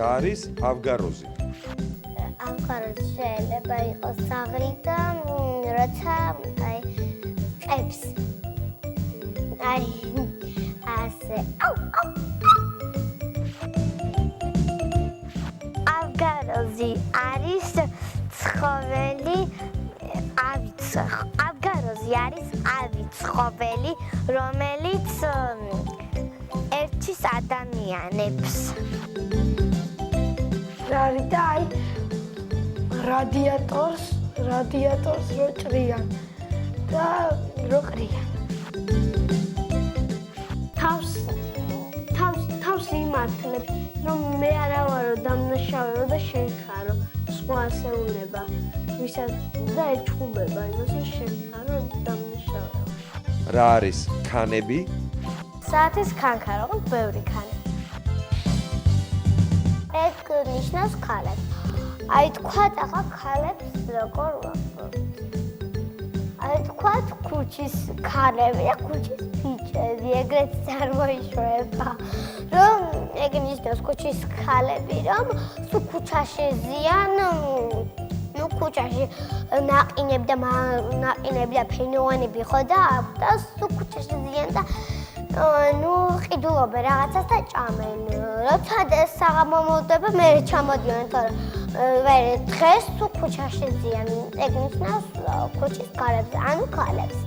რა არის ავგაროზი? ავგაროზი შეიძლება იყოს საღრი და როცა აი ყებს. აი ასე. ავგაროზი არის ცხოველი ავგაროზი არის ავი ცხოველი, რომელიც ერჩის ადამიანებს. რა არის და აი რადიატორს რო ჭრიან და რო ყრიან. თავს იმართლებს, რომ მე არა ვარო დამნაშავეო და შენ ხარო, სხვა ასეულება, ვისაც და ეჩხუბება იმას, რომ შენ ხარო დამნაშავეო. რა არის ქანები? საათის ქანქა, როგორც ბევრი ქანი. ეს ნიშნავს ქალებს. აი თქვა ახლა ქალებს როგორ ვახსოვთ. აი თქვა ქუჩის ქალები და ქუჩის ბიჭები, ეგრეთ წარმოიშვება. რომ ეგ ნიშნავს ქუჩის ქალები, რომ სულ ქუჩაში ზიან, ქუჩაში ნაყინები და ფენოვანები ხო და სულ ქუჩაში ზიან და ყიდულობენ რაღაცას და ჭამენ. როცა საღამო მომდება, მე ჩამოდიან, თორემ დღეს სულ ქუჩაში ზიან. ეგ ნიშნავს ქუჩის ქალებს, ანუ ქალებს.